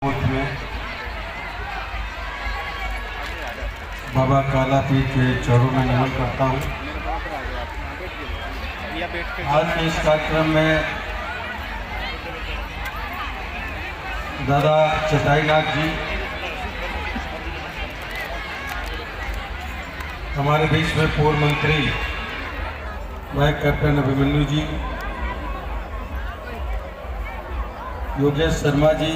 में बाबा काला पीर के चरणों में नमन करता हूँ। आज के इस कार्यक्रम में दादा चटाईनाथ जी हमारे बीच में पूर्व मंत्री भाई कैप्टन अभिमन्यु जी, योगेश शर्मा जी,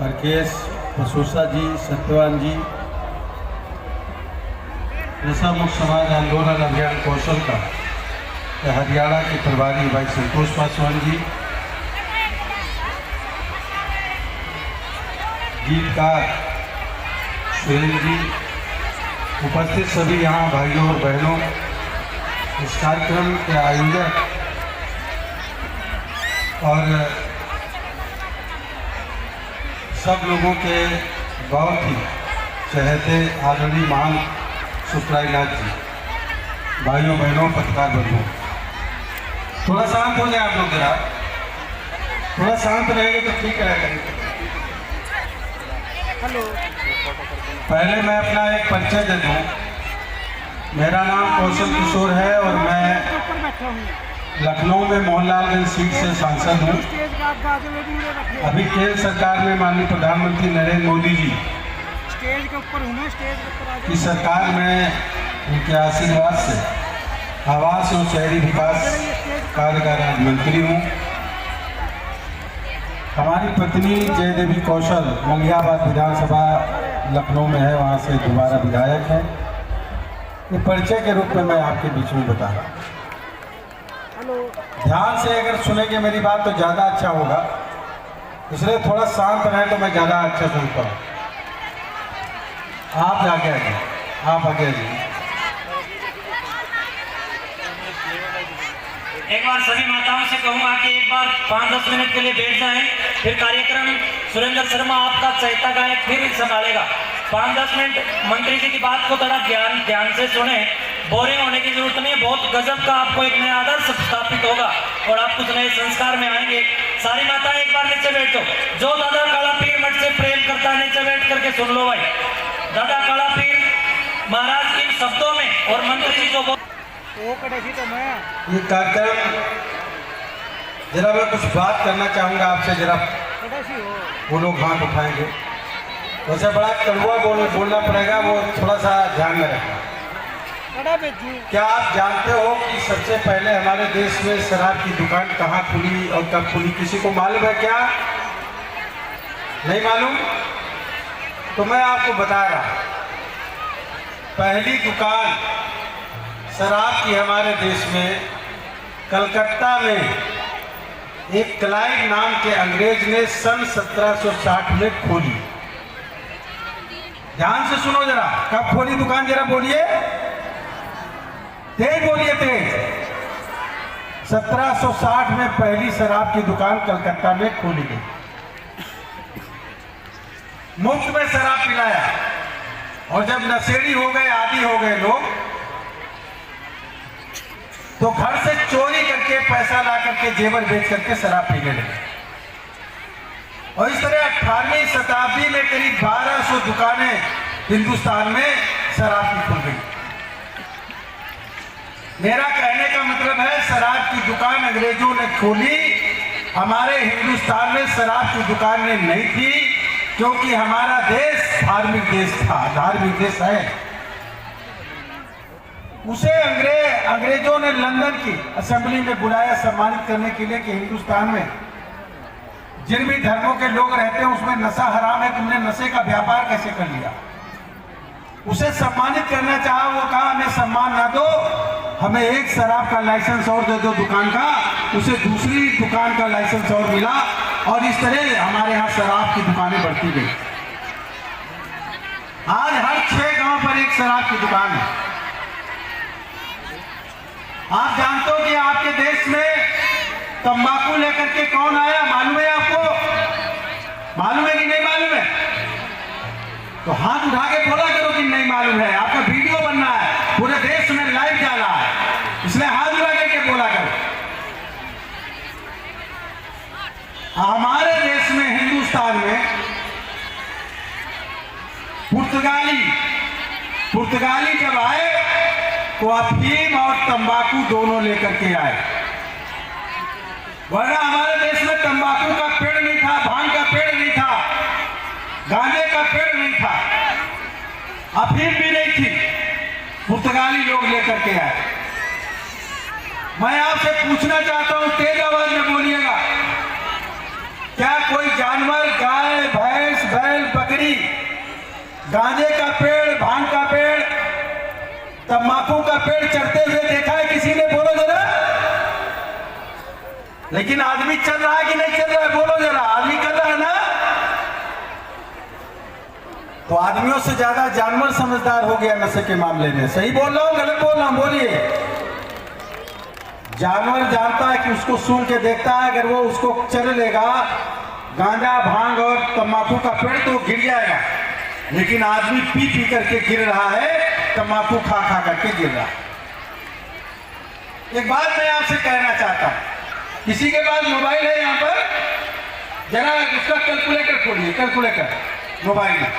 राकेश पसूसा जी, सत्यवान जी, नशा मुक्त समाज आंदोलन अभियान कौशल का हरियाणा के प्रभारी भाई संतोष पासवान जी, गीतकार सुरेंद्र जी, उपस्थित सभी यहाँ भाइयों और बहनों, इस कार्यक्रम के आयोजक और सब लोगों के बहुत ही चहेते आदरणीय महान सुखरायनाथ जी, भाइयों बहनों पत्रकार बंधुओं, थोड़ा शांत हो जाए आप लोग, जरा थोड़ा शांत रहेंगे तो ठीक रहेगा। हेलो, पहले मैं अपना एक परिचय दे दूँ। मेरा नाम कौशल किशोर है और मैं लखनऊ में मोहनलालगंज सीट से सांसद हूँ। अभी केंद्र सरकार में माननीय प्रधानमंत्री नरेंद्र मोदी जी स्टेज के ऊपर हूँ, स्टेज के ऊपर की सरकार में उनके आशीर्वाद से आवास और शहरी विकास कार्य का राज्य मंत्री हूँ। हमारी पत्नी जय देवी कौशल मंगियाबाद विधानसभा लखनऊ में है, वहाँ से दोबारा विधायक है। ये परिचय के रूप में मैं आपके बीच में बता रहा हूँ। ध्यान से अगर सुनेंगे मेरी बात तो ज़्यादा अच्छा होगा, इसलिए थोड़ा शांत रहे तो मैं ज़्यादा अच्छा सुनता हूँ। आप आगे आइए, आप आगे आइए। एक बार सभी माताओं से कहूंगा कि एक बार 5-10 मिनट के लिए बैठ जाएं, फिर कार्यक्रम सुरेंद्र शर्मा आपका चैता गायक फिर संभालेगा। 5-10 मिनट मंत्री जी की बात को थोड़ा ध्यान से सुने, बोरिंग होने की जरूरत नहीं है। बहुत गजब का आपको एक नया आदर्श स्थापित होगा और आप कुछ नए संस्कार में आएंगे। सारी माता एक बार नीचे बैठो। जो दादा काला पीर मठ से प्रेम करता है नीचे बैठ करके सुन लो भाई। दादा काला पीर महाराज इन शब्दों में और मंत्री जी जो ये कार्यक्रम जरा मैं कुछ बात करना चाहूँगा आपसे, जरा वो लोग हाथ उठाएंगे। वैसे बड़ा कड़वा बोलना पड़ेगा, वो थोड़ा सा ध्यान में रखना। क्या आप जानते हो कि सबसे पहले हमारे देश में शराब की दुकान कहाँ खुली और कब खुली? किसी को मालूम है क्या? नहीं मालूम? तो मैं आपको बता रहा, पहली दुकान शराब की हमारे देश में कलकत्ता में एक क्लाइव नाम के अंग्रेज ने सन 1760 में खोली। ध्यान से सुनो जरा, कब खोली दुकान जरा बोलिए, तेज बोलिए, तेज। 1760 में पहली शराब की दुकान कलकत्ता में खोली गई। मुफ्त में शराब पिलाया और जब नशेड़ी हो गए, आदी हो गए लोग, तो घर से चोरी करके पैसा ला करके जेवर बेच करके शराब पीने लगे। और इस तरह 18वीं शताब्दी में करीब 1200 दुकानें हिंदुस्तान में शराब की खुल गई। मेरा कहने का मतलब है, शराब की दुकान अंग्रेजों ने खोली, हमारे हिंदुस्तान में शराब की दुकानें नहीं थी, क्योंकि हमारा देश धार्मिक देश था, धार्मिक देश है। उसे अंग्रेजों ने लंदन की असेंबली में बुलाया सम्मानित करने के लिए कि हिंदुस्तान में जिन भी धर्मों के लोग रहते हैं उसमें नशा हराम है, तुमने नशे का व्यापार कैसे कर लिया? उसे सम्मानित करना चाहा, वो कहा हमें सम्मान ना दो, हमें एक शराब का लाइसेंस और दे दो दुकान का। उसे दूसरी दुकान का लाइसेंस और मिला और इस तरह हमारे यहाँ शराब की दुकानें बढ़ती गई। आज हर 6 गांव पर एक शराब की दुकान है। आप जानते हो कि आपके देश में तंबाकू लेकर के कौन आया? मालूम है आपको? मालूम है कि नहीं मालूम है? तो हाथ उठा के बोला करो कि नहीं मालूम है। आपका वीडियो बनना है, पूरे देश में लाइव जा रहा है, इसलिए हाथ उठा करके बोला करो। हमारे देश में पुर्तगाली जब आए तो अफीम और तंबाकू दोनों लेकर के आए, वरना हमारे देश में तंबाकू का पेड़ नहीं था, भांग का पेड़ नहीं था, गांजे का पेड़ नहीं था, अफीम भी नहीं थी। पुर्तगाली लोग लेकर के आए। मैं आपसे पूछना चाहता हूं, तेज आवाज में बोलिएगा, क्या कोई जानवर, गाय, भैंस, बैल, बकरी, गांजे का पेड़, भांग का पेड़, तंबाकू का पेड़ चढ़ते हुए देखा है किसी ने? बोलो जरा। लेकिन आदमी चल रहा है कि नहीं चल रहा है? बोलो जरा। आदमी कर रहा है ना? तो आदमियों से ज्यादा जानवर समझदार हो गया नशे के मामले में। सही बोल रहा हूं, गलत बोल रहा हूं? बोलिए। जानवर जानता है कि उसको सूंघ के देखता है, अगर वो उसको चल लेगा गांजा, भांग और तंबाकू का पेड़ तो गिर जाएगा, लेकिन आदमी पी पी करके गिर रहा है, तंबाकू खा खा करके गिर रहा है। एक बात मैं आपसे कहना चाहता हूं, किसी के पास मोबाइल है यहां पर? जरा उसका कैलकुलेटर खोलिए, कैलकुलेटर मोबाइल में।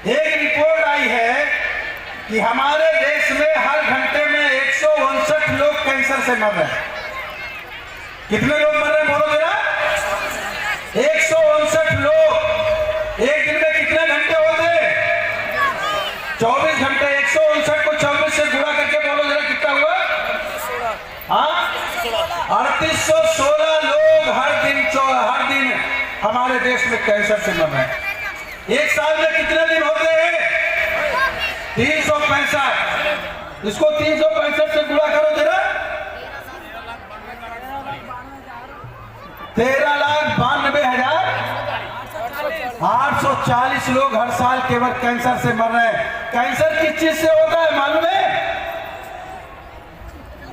एक रिपोर्ट आई है कि हमारे देश में हर घंटे में 159 लोग कैंसर से मर रहे हैं। कितने लोग मर रहे हैं? बोलो जरा। 159 लोग। एक दिन में कितने घंटे होते हैं? 24 घंटे। 159 को 24 से गुणा करके बोलो जरा कितना हुआ? हाँ, 3816 लोग हर दिन हमारे देश में कैंसर से मर रहे हैं। एक साल में कितने दिन होते हैं? 365। इसको 365 से गुणा करो जरा। 13,92,840 लोग हर साल केवल कैंसर से मर रहे हैं। कैंसर किस चीज से होता है मालूम है?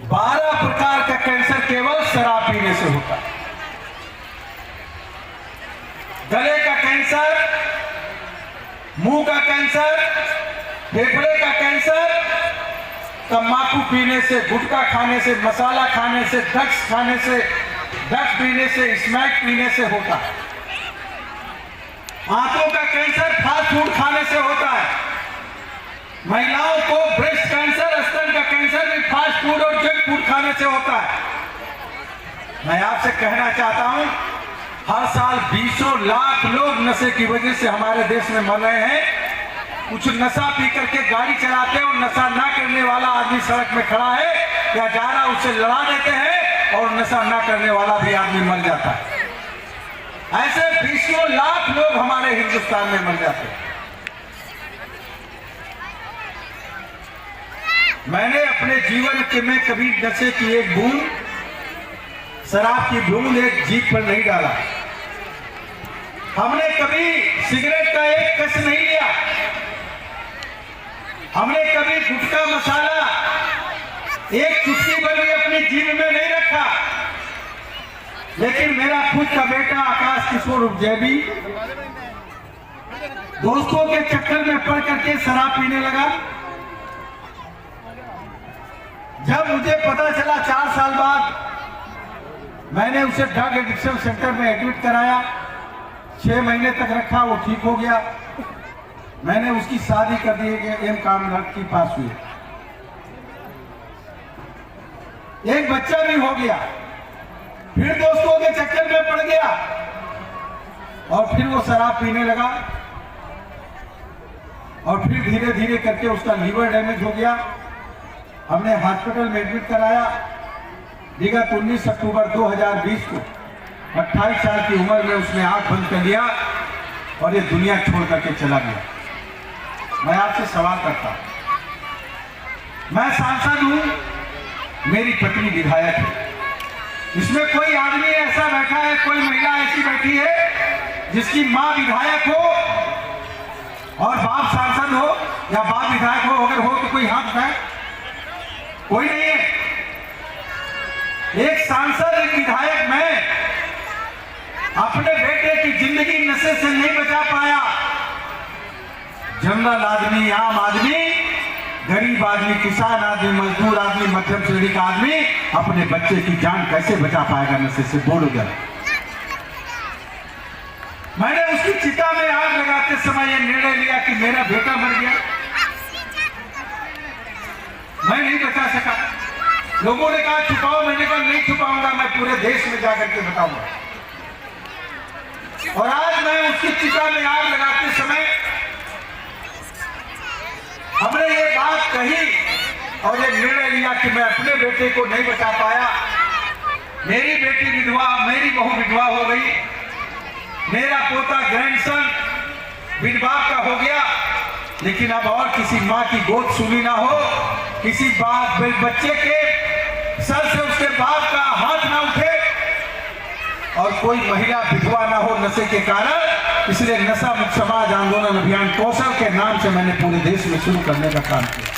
12 प्रकार का कैंसर केवल शराब पीने से होता है। गले का कैंसर, मुंह का कैंसर, फेफड़े का कैंसर, तंबाकू पीने से, गुटखा खाने से, मसाला खाने से, ड्रग्स खाने से, ड्रग्स पीने से, स्मैक पीने से होता है। आंतों का कैंसर फास्ट फूड खाने से होता है। महिलाओं को ब्रेस्ट कैंसर, स्तन का कैंसर भी फास्ट फूड और जंक फूड खाने से होता है। मैं आपसे कहना चाहता हूं, हर साल 20 लाख लोग नशे की वजह से हमारे देश में मर रहे हैं। कुछ नशा पी करके गाड़ी चलाते हैं और नशा ना करने वाला आदमी सड़क में खड़ा है या जा रहा, उससे लड़ा देते हैं और नशा ना करने वाला भी आदमी मर जाता है। ऐसे 20 लाख लोग हमारे हिंदुस्तान में मर जाते हैं। मैंने अपने जीवन के में कभी नशे की एक बूंद, शराब की बूंद एक जीभ पर नहीं डाला। हमने कभी सिगरेट का एक कश नहीं लिया। हमने कभी गुटखा मसाला एक चुटकी पर भी अपनी जीभ में नहीं रखा। लेकिन मेरा खुद का बेटा आकाश किशोर उपजैबी दोस्तों के चक्कर में पड़ करके शराब पीने लगा। जब मुझे पता चला 4 साल बाद, मैंने उसे ड्रग एडिक्शन सेंटर में एडमिट कराया। 6 महीने तक रखा, वो ठीक हो गया। मैंने उसकी शादी कर दी कि एम काम लड़की पास हुई, एक बच्चा भी हो गया। फिर दोस्तों के चक्कर में पड़ गया और फिर वो शराब पीने लगा और फिर धीरे धीरे करके उसका लीवर डैमेज हो गया। हमने हॉस्पिटल में एडमिट कराया। विगत 19 अक्टूबर 2020 को 28 साल की उम्र में उसने आंख बंद कर लिया और ये दुनिया छोड़ करके चला गया। मैं आपसे सवाल करता हूं, मैं सांसद हूं, मेरी पत्नी विधायक है। इसमें कोई आदमी ऐसा बैठा है, कोई महिला ऐसी बैठी है जिसकी मां विधायक हो और बाप सांसद हो या बाप विधायक हो? अगर हो तो कोई हाथ उठाए। कोई नहीं है। एक सांसद, एक विधायक मैं अपने बेटे की जिंदगी नशे से नहीं बचा पाया। जनरल आदमी, आम आदमी, गरीब आदमी, किसान आदमी, मजदूर आदमी, मध्यम श्रेणी का आदमी अपने बच्चे की जान कैसे बचा पाएगा नशे से? बोलो जरा। मैंने उसकी चिता में आग लगाते समय यह निर्णय लिया कि मेरा बेटा मर गया, मैं नहीं बचा सका। लोगों ने कहा छुपाओ, मैंने कहा नहीं छुपाऊंगा, मैं पूरे देश में जाकर के बताऊंगा। और आज मैं उसकी चिता में आग लगाते समय हमने ये बात कही और ये निर्णय लिया कि मैं अपने बेटे को नहीं बचा पाया। मेरी बेटी विधवा, मेरी बहू विधवा हो गई, मेरा पोता ग्रैंडसन बिन बाप का हो गया, लेकिन अब और किसी माँ की गोद सुनी ना हो, किसी बाप बच्चे के सर से उसके बाप का हाथ ना उठे और कोई महिला विधवा ना हो नशे के कारण। इसलिए नशा मुक्त समाज आंदोलन अभियान कौशल के नाम से मैंने पूरे देश में शुरू करने का काम किया।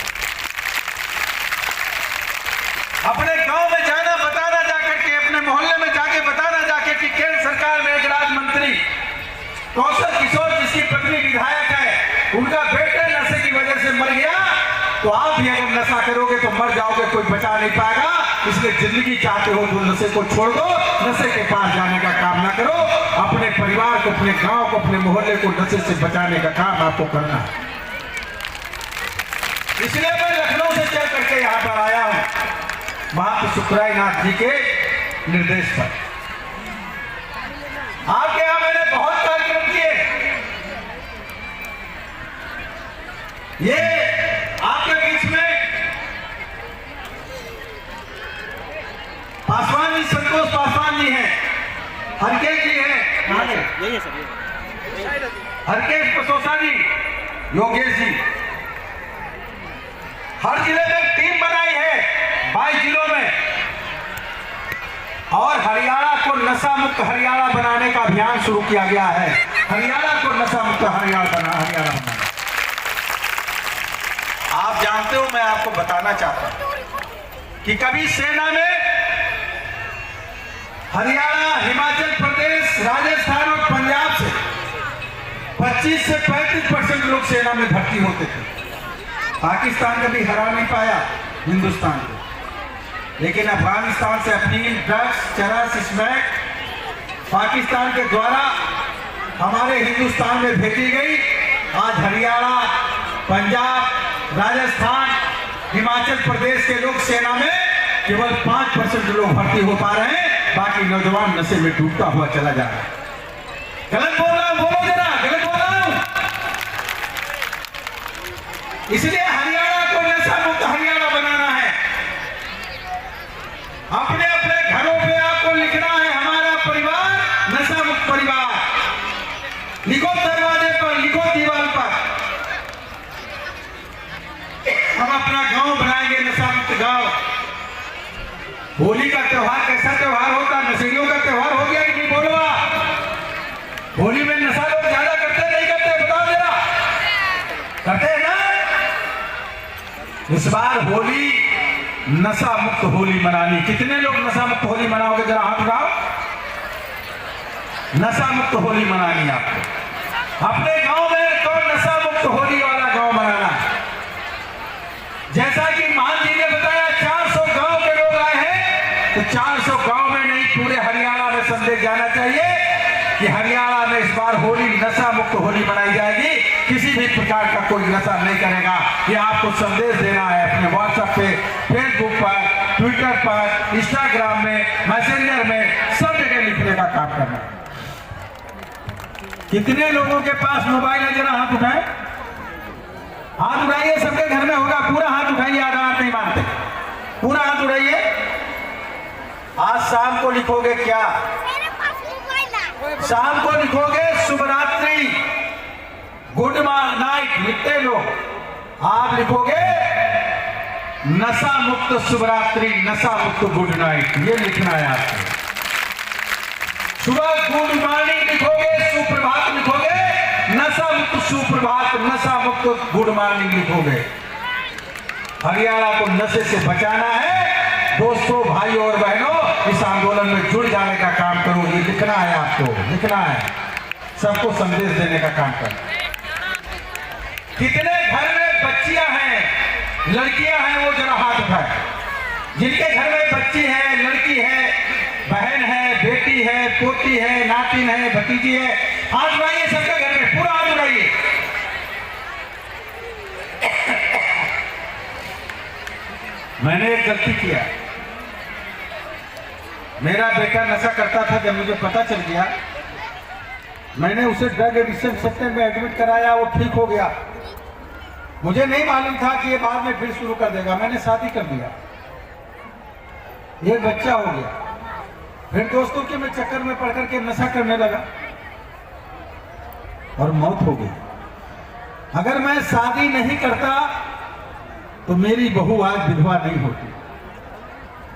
अपने गांव में जाना, बताना जाकर के, अपने मोहल्ले में जाके बताना जाके कि केंद्र सरकार में एक राज्य मंत्री कौशल किशोर जिसकी पत्नी विधायक है, उनका बेटा नशे की वजह से मर गया, तो आप भी अगर नशा करोगे तो मर जाओगे, कोई बचा नहीं पाएगा। इसलिए जिंदगी चाहते हो तो नशे को छोड़ दो, नशे के पास जाने का काम ना करो, अपने परिवार को, अपने गांव को, अपने मोहल्ले को नशे से बचाने का काम आपको करना है। इसलिए मैं लखनऊ से चल करके यहाँ पर आया हूँ महात्मा सुखराय नाथ जी के निर्देश पर। आपके यहाँ मैंने बहुत कार्यक्रम किए, ये आपके बीच में पासवान जी, संतोष पासवान जी हैं, हरकेश जी हैं, यही है सर, हरकेश पसोसा जी, योगेश जी। हर जिले में टीम बनाई है 22 जिलों में, और हरियाणा को नशा मुक्त हरियाणा बनाने का अभियान शुरू किया गया है। हरियाणा को नशा मुक्त हरियाणा बनाना। आप जानते हो, मैं आपको बताना चाहता हूं कि कभी सेना में हरियाणा, हिमाचल प्रदेश, राजस्थान और पंजाब से 25 से 35% लोग सेना में भर्ती होते थे। पाकिस्तान कभी हरा नहीं पाया हिंदुस्तान को, लेकिन अफगानिस्तान से अफीम, ड्रग्स, चरस, स्मैक पाकिस्तान के द्वारा हमारे हिंदुस्तान में भेजी गई। आज हरियाणा, पंजाब, राजस्थान, हिमाचल प्रदेश के लोग सेना में केवल 5% लोग भर्ती हो पा रहे हैं, बाकी नौजवान नशे में डूबता हुआ चला जा रहा है। गलत बोल रहा हूं, बोलो जरा, गलत बोल रहा हूं। इसलिए हरियाणा को नशा मुक्त हरियाणा बनाना है। अपने अपने घरों पे आपको लिखना है हमारा परिवार नशा मुक्त परिवार। लिखो दरवाजे पर, लिखो दीवार पर। हम अपना गांव बनाएंगे नशा मुक्त गांव। होली का त्योहार कैसा त्योहार होता, नशेड़ियों का त्योहार हो गया कि नहीं? बोलो आप। होली में नशा लोग ज्यादा करते नहीं करते? बताओ जरा, करते हैं ना? इस बार होली नशा मुक्त होली मनानी। कितने लोग नशा मुक्त होली मनाओगे? जरा हाथ उठाओ। नशा मुक्त होली मनानी आपको अपने गांव में, तो नशा मुक्त होली वाला गांव बनाना है। जैसा कि मान जी ने बताया 400 गांव के लोग आए हैं, तो 400 गांव में नहीं पूरे हरियाणा में संदेश जाना चाहिए कि हरियाणा में इस बार होली नशा मुक्त होली मनाई जाएगी। किसी भी प्रकार का कोई नशा नहीं करेगा। ये आपको संदेश देना है अपने व्हाट्सएप पे, फेसबुक पर, ट्विटर पर, इंस्टाग्राम में, मैसेंजर में, सब जगह लिखने का काम करना है। कितने लोगों के पास मोबाइल है? जरा हाथ उठाए, हाथ उठाइए। सबके घर में होगा। पूरा हाथ उठाइए, आधा हाथ नहीं मानते, पूरा हाथ उठाइए। आज शाम को लिखोगे क्या? शाम को लिखोगे शुभ रात्रि, गुड नाइट लिखते लोग। आप लिखोगे नशा मुक्त शुभ रात्रि, नशा मुक्त गुड नाइट, ये लिखना है आपको। सुबह गुड मॉर्निंग लिखोगे, सुप्रभात लिखोगे, नशा मुक्त सुप्रभात, नशा मुक्त गुड मॉर्निंग लिखोगे। हरियाणा को नशे से बचाना है। दोस्तों, भाइयों और बहनों, इस आंदोलन में जुड़ जाने का काम करो। ये लिखना है आपको, लिखना है, सबको संदेश देने का काम करो। कितने घर में बच्चियां हैं, लड़कियां हैं, वो जरा हाथ उठाए। जिनके घर में बच्ची है, लड़की है, बहन है, बेटी है, पोती है, नातिन है, भतीजी है, हाथ उठाइए सबके घर में, पूरा हाथ उठाइए। मैंने एक गलती किया। मेरा बेटा नशा करता था, जब मुझे पता चल गया मैंने उसे ड्रग एडिक्शन सेंटर में एडमिट कराया, वो ठीक हो गया। मुझे नहीं मालूम था कि ये बाद में फिर शुरू कर देगा। मैंने शादी कर दिया, एक बच्चा हो गया, फिर दोस्तों के मैं चक्कर में पड़ करके नशा करने लगा और मौत हो गई। अगर मैं शादी नहीं करता तो मेरी बहू आज विधवा नहीं होती,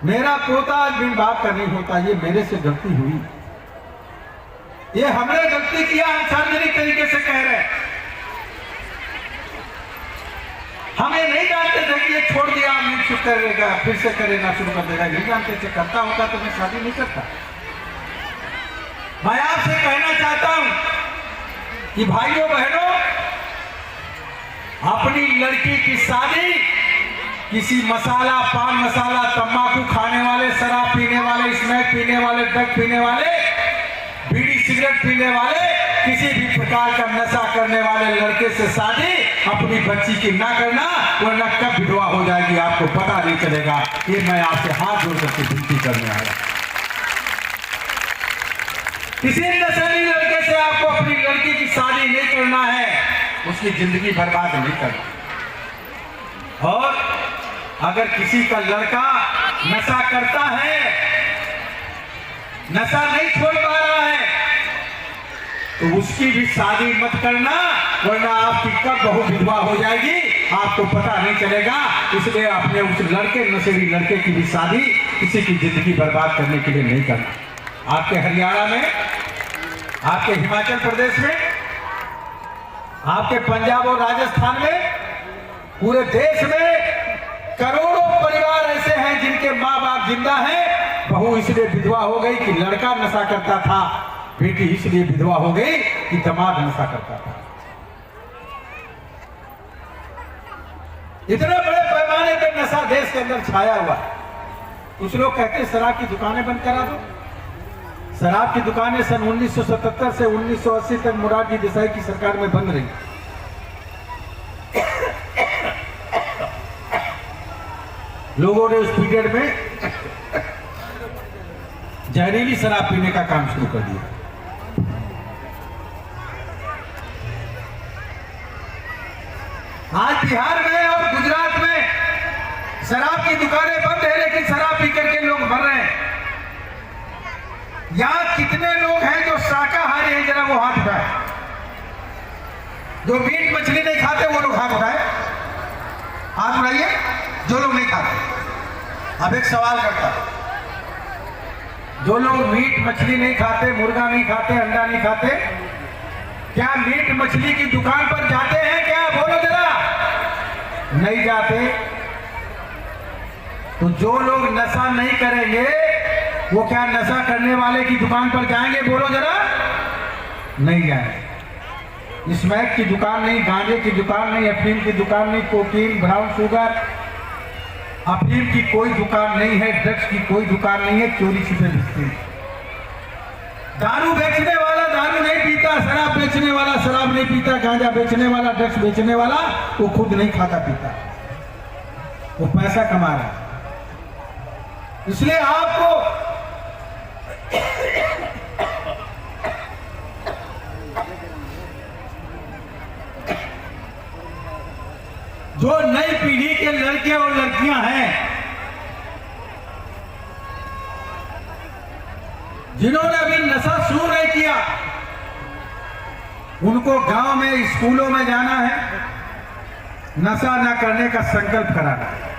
मेरा पोता आज बिन बाप का नहीं होता। ये मेरे से गलती हुई, ये हमने गलती किया, हम सार्वजनिक तरीके से कह रहे हैं। हम ये नहीं जानते थे कि ये छोड़ दिया नहीं शुरू करेगा, फिर से करेगा शुरू कर देगा, नहीं जानते थे। करता होता तो मैं शादी नहीं करता। मैं आपसे कहना चाहता हूं कि भाइयों बहनों, अपनी लड़की की शादी किसी मसाला, पान मसाला, तंबाकू खाने वाले, शराब पीने वाले, स्मैक पीने वाले, ड्रग पीने वाले, बीड़ी सिगरेट पीने वाले, किसी भी प्रकार का नशा करने वाले लड़के से शादी अपनी बच्ची की ना करना, वरना कब विधवा हो जाएगी आपको पता नहीं चलेगा। ये मैं आपसे हाथ जोड़ करके विनती करने आया। किसी नशेड़ी लड़के से आपको अपनी लड़की की शादी नहीं करना है, उसकी जिंदगी बर्बाद नहीं करना। और अगर किसी का लड़का नशा करता है, नशा नहीं छोड़ पा रहा है, तो उसकी भी शादी मत करना, वरना आपकी कब बहू विधवा हो जाएगी आपको पता नहीं चलेगा। इसलिए अपने उस लड़के, नशेड़ी लड़के की भी शादी किसी की जिंदगी बर्बाद करने के लिए नहीं करना। आपके हरियाणा में, आपके हिमाचल प्रदेश में, आपके पंजाब और राजस्थान में, पूरे देश में करोड़ों परिवार ऐसे हैं जिनके माँ बाप जिंदा हैं। बहू इसलिए विधवा हो गई कि लड़का नशा करता था, बेटी इसलिए विधवा हो गई कि दामाद नशा करता था। इतने बड़े पैमाने पर नशा देश के अंदर छाया हुआ। कुछ लोग कहते हैं शराब की दुकानें बंद करा दो। शराब की दुकानें सन 1977 से 1980 तक मोरारजी देसाई की सरकार में बंद रही। लोगों ने उस पीरियड में जहरीली शराब पीने का काम शुरू कर दिया। आज बिहार में और गुजरात में शराब की दुकानें बंद है, लेकिन शराब पी करके लोग मर रहे हैं। यहां कितने लोग हैं जो शाकाहारी हैं? जरा वो हाथ उठाए। जो मीट मछली नहीं खाते वो लोग हाथ उठाए, हाथ उठाइए। जो लोग नहीं खाते। अब एक सवाल करता, जो लोग मीट मछली नहीं खाते, मुर्गा नहीं खाते, अंडा नहीं खाते, क्या मीट मछली की दुकान पर जाते हैं? क्या बोलो जरा। नहीं जाते। तो जो लोग नशा नहीं करेंगे वो क्या नशा करने वाले की दुकान पर जाएंगे? बोलो जरा। नहीं जाएंगे। स्मैक की दुकान नहीं, गांजे की दुकान नहीं, अफीम की दुकान नहीं, कोकीन, ब्राउन शुगर, अफीम की कोई दुकान नहीं है, ड्रग्स की कोई दुकान नहीं है, चोरी छिपे बिकती। दारू बेचने वाला दारू नहीं पीता, शराब बेचने वाला शराब नहीं पीता, गांजा बेचने वाला, ड्रग्स बेचने वाला वो खुद नहीं खाता पीता, वो पैसा कमा रहा है। इसलिए आपको जो नई पीढ़ी के लड़के और लड़कियां हैं जिन्होंने अभी नशा शुरू नहीं किया, उनको गांव में, स्कूलों में जाना है, नशा न करने का संकल्प कराना है।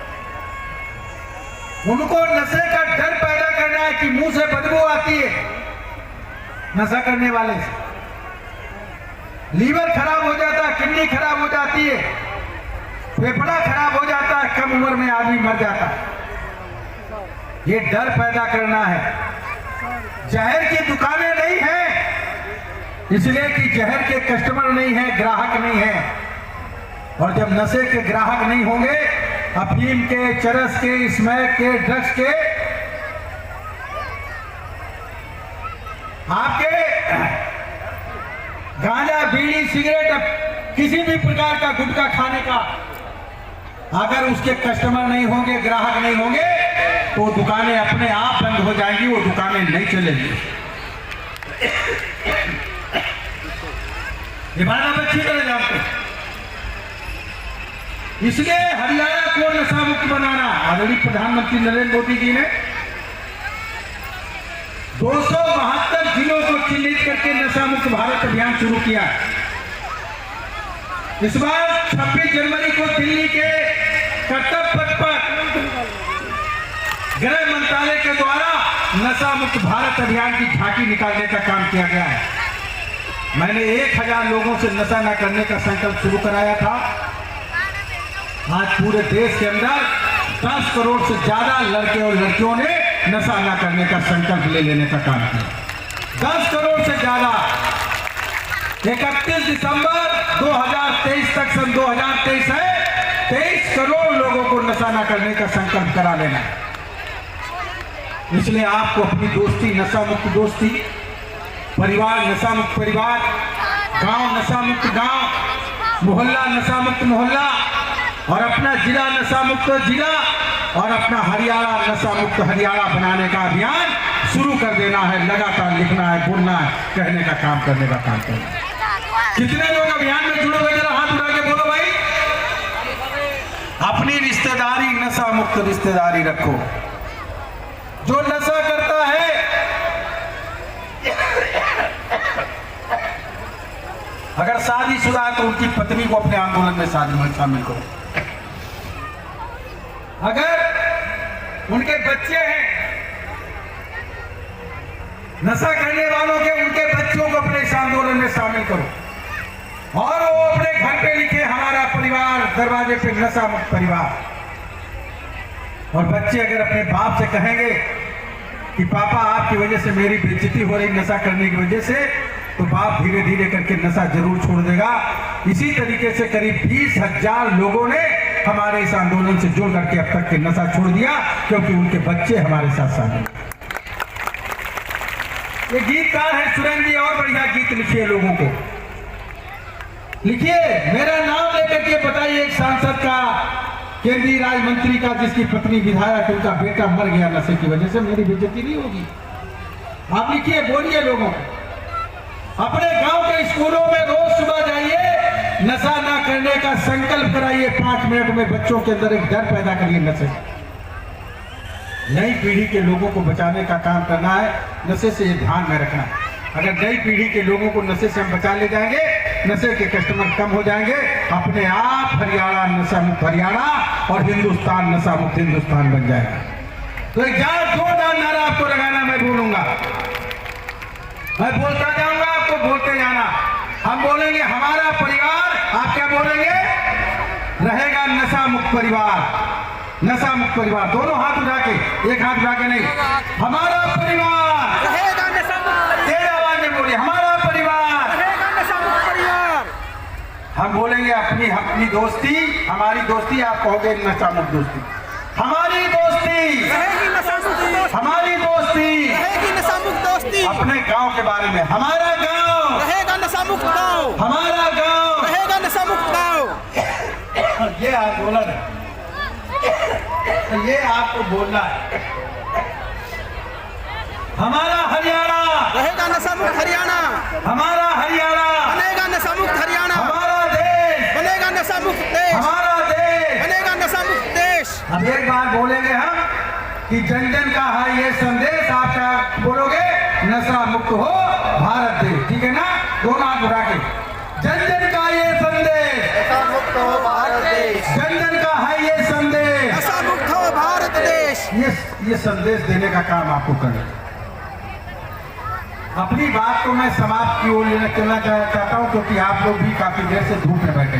उनको नशे का डर पैदा करना है कि मुंह से बदबू आती है नशा करने वाले से, लीवर खराब हो जाता है, किडनी खराब हो जाती है, फेफड़ा खराब हो जाता है, कम उम्र में आदमी मर जाता है। ये डर पैदा करना है। जहर की दुकानें नहीं है, इसलिए कि जहर के कस्टमर नहीं है, ग्राहक नहीं है। और जब नशे के ग्राहक नहीं होंगे, अफीम के, चरस के, स्मैक के, ड्रग्स के, आपके बीड़ी सिगरेट किसी भी प्रकार का गुटखा खाने का अगर उसके कस्टमर नहीं होंगे, ग्राहक नहीं होंगे, तो दुकानें अपने आप बंद हो जाएंगी, वो दुकानें नहीं चलेंगी। ये बात आप अच्छी तरह जानते हैं। इसलिए हरियाणा को नशा मुक्त बनाना, आदरणीय प्रधानमंत्री नरेंद्र मोदी जी ने 272 जिलों को चिन्हित करके नशा मुक्त भारत अभियान शुरू किया। इस बार 26 जनवरी को दिल्ली के कर्तव्य पथ पर गृह मंत्रालय के द्वारा नशा मुक्त भारत अभियान की झांकी निकालने का काम किया गया है। मैंने 1000 लोगों से नशा न करने का संकल्प शुरू कराया था। आज पूरे देश के अंदर 10 करोड़ से ज्यादा लड़के और लड़कियों ने नशा न करने का संकल्प ले लेने का काम किया। 10 करोड़ से ज्यादा। 31 दिसंबर 2023 तक, सन 2023 है, 23 करोड़ लोगों को नशा न करने का संकल्प करा लेना। इसलिए आपको अपनी दोस्ती, नशा मुक्त दोस्ती, परिवार नशा मुक्त परिवार, गांव नशा मुक्त गांव, मोहल्ला नशा मुक्त मोहल्ला, और अपना जिला नशा मुक्त जिला, और अपना हरियाणा नशा मुक्त हरियाणा बनाने का अभियान शुरू कर देना है। लगातार लिखना है, बोलना है, कहने का काम करने का काम करना है। कितने लोग अभियान में जुड़े हुए, जरा हाथ उठा के बोलो भाई। अपनी रिश्तेदारी नशा मुक्त रिश्तेदारी रखो। जो नशा करता है अगर शादीशुदा है तो उनकी पत्नी को अपने आंदोलन में शामिल करो। अगर उनके बच्चे हैं नशा करने वालों के, उनके बच्चों को अपने इस आंदोलन में शामिल करो। और वो अपने घर पे लिखे हमारा परिवार, दरवाजे पे नशा मुक्त परिवार। और बच्चे अगर अपने बाप से कहेंगे कि पापा आपकी वजह से मेरी बेइज्जती हो रही नशा करने की वजह से, तो बाप धीरे धीरे करके नशा जरूर छोड़ देगा। इसी तरीके से करीब 20,000 लोगों ने हमारे इस आंदोलन से जुड़ करके अब तक के नशा छोड़ दिया, क्योंकि उनके बच्चे हमारे साथ शामिल। ये गीतकार है सुरेंद्र जी, और बढ़िया गीत लिखिए, लोगों को लिखिए, मेरा नाम लेकर के बताइए एक सांसद का, केंद्रीय राज्य मंत्री का, जिसकी पत्नी विधायक, उनका बेटा मर गया नशे की वजह से, मेरी बेइज्जती नहीं होगी। आप लिखिए, बोलिए लोगों को। अपने गांव के स्कूलों में रोज सुबह जाइए, नशा ना करने का संकल्प कराइए। 5 मिनट में बच्चों के अंदर एक डर पैदा करिए नशे। नई पीढ़ी के लोगों को बचाने का काम करना है, नशे से ये ध्यान में रखना है। अगर नई पीढ़ी के लोगों को नशे से हम बचा ले जाएंगे, नशे के कस्टमर कम हो जाएंगे, अपने आप हरियाणा नशा मुक्त हरियाणा और हिंदुस्तान नशा मुक्त हिंदुस्तान बन जाएगा। तो एक जोरदार नारा आपको लगाना, मैं बोलूंगा, मैं बोलता जाऊंगा, आपको बोलते जाना। हम बोलेंगे हमारा परिवार, आप क्या बोलेंगे? रहेगा नशा मुक्त परिवार, नशा मुक्त परिवार। दोनों हाथ उठा के, एक हाथ उठा के नहीं, हमारा परिवार रहेगा नशा मुक्त, तेज आवाज में बोलिए, हमारा परिवार रहेगा नशा मुक्त परिवार। हम बोलेंगे अपनी अपनी दोस्ती, हमारी दोस्ती, आप कहोगे नशा मुक्त दोस्ती। हमारी दोस्ती रहेगी नशा मुक्त दोस्ती, हमारी दोस्ती रहेगी नशा मुक्त दोस्ती। अपने गांव के बारे में, हमारा गांव रहेगा नशा मुक्त गांव, हमारा गांव रहेगा नशा मुक्त गांव। ये आंदोलन है, ये आपको बोलना है। हमारा हरियाणा रहेगा नशा मुक्त हरियाणा, हमारा हरियाणा बनेगा नशा मुक्त हरियाणा, हमारा देश बनेगा नशा मुक्त देश, हमारा देश बनेगा नशा मुक्त देश। अब एक बार बोलेंगे हम कि जन जन का है ये संदेश, आप क्या बोलोगे? नशा मुक्त हो भारत देश, ठीक है ना? दोनों हाथ उठा के, जन जन का ये संदेश, नशा मुक्त हो भारत देश, जन जन का है ये संदेश, नशा मुक्त हो भारत देश। ये संदेश देने का काम आपको करना। अपनी बात को मैं समाप्त की ओर लेना चलना चाहता हूं, क्योंकि आप लोग भी काफी देर से धूप में बैठे।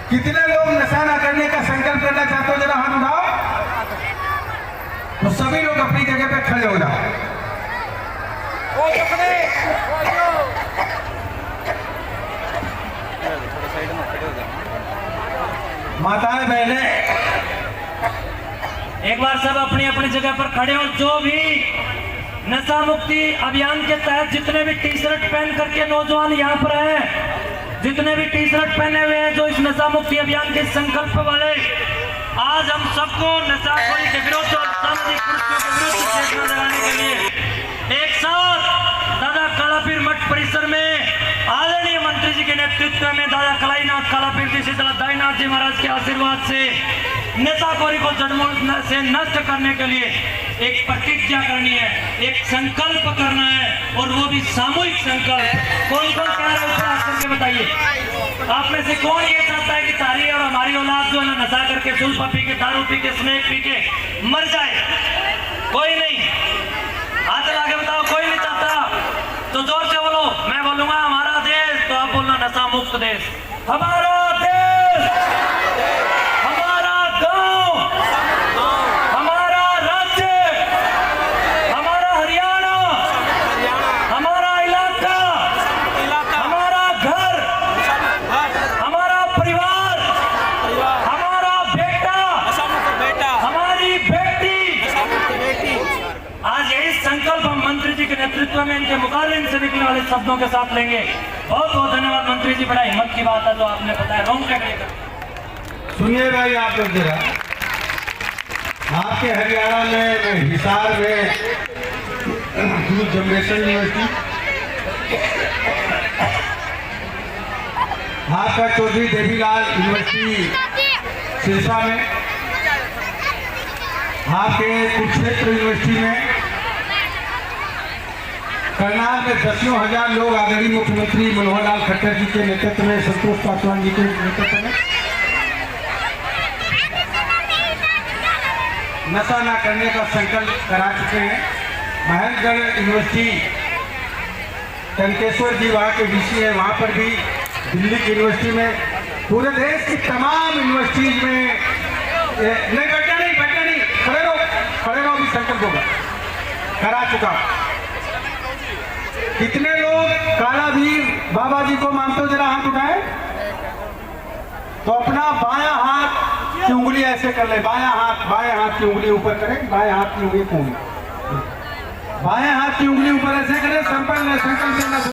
कितने लोग नशा ना करने का संकल्प करना चाहते हो? जरा हाथ उठाओ। तो सभी लोग अपनी जगह पे खड़े हो जाओ। माताएं बहनें, एक बार सब अपनी अपनी जगह पर खड़े हो। जो भी नशा मुक्ति अभियान के तहत जितने भी टी शर्ट पहन करके नौजवान यहाँ पर हैं, जितने भी टी शर्ट पहने हुए हैं जो इस नशा मुक्ति अभियान के संकल्प वाले, आज हम सबको नशाखोरी के विरुद्ध और सामाजिक कुरीतियों के विरुद्ध चेतना जगाने के लिए एक साथ दादा कालापीर मठ परिसर में आदरणीय मंत्री जी के नेतृत्व में दादा कलाईनाथ कालापीर जी शीतला दाईनाथ जी महाराज के आशीर्वाद से नशाखोरी को जड़मूल से नष्ट करने के लिए एक प्रतिज्ञा करनी है, एक संकल्प करना है, और वो भी सामूहिक संकल्प। कौन कौन कह रहा है उसको हाथ करके बताइए। आप में से कौन ये चाहता है कि तारी और हमारी औलाद जो है ना नशा करके सुल्फा पी के दारू पी के स्नेक पी के मर जाए? कोई नहीं, हाथ लगा के बताओ। कोई नहीं चाहता तो जोर से बोलो। मैं बोलूंगा हमारा देश, तो आप बोलना नशा मुक्त देश। हमारा देश, हमारा गांव, हमारा राज्य, हमारा हरियाणा, हमारा इलाका, हमारा घर, हमारा परिवार, हमारा बेटा, हमारी बेटी। आज यही संकल्प हम मंत्री जी के नेतृत्व में इनके मुकाबले से निकलने वाले शब्दों के साथ लेंगे। बहुत बहुत धन्यवाद मंत्री जी, बड़ा हिम्मत की बात है जो आपने बताया। सुनिए भाई, आप लोग जरा, आपके हरियाणा में हिसार में न्यू जनरेशन यूनिवर्सिटी, आपका चौधरी देवीलाल यूनिवर्सिटी सिरसा में, आपके कुरुक्षेत्र यूनिवर्सिटी में, करनाल में दसियों हजार लोग आदरणीय मुख्यमंत्री मनोहर लाल खट्टर जी के नेतृत्व में, संतोष पासवान जी के नेतृत्व में नशा न करने का संकल्प करा चुके हैं। महेंद्रगढ़ यूनिवर्सिटी, टंकेश्वर जी वहाँ के डीसी हैं, वहाँ पर भी दिल्ली की यूनिवर्सिटी में, पूरे देश की तमाम यूनिवर्सिटीज में नहीं बैठा नहीं, खड़े रहो भी संकल्प होगा करा चुका। कितने लोग कालावीर बाबा जी को मानते हो? जरा हाथ उठाए तो अपना बायां हाथ की उंगली ऐसे कर ले, बायां हाथ की उंगली ऊपर करें, बाएं हाथ की उंगली बाएं हाथ की उंगली ऊपर ऐसे करें, संकल्प लेना।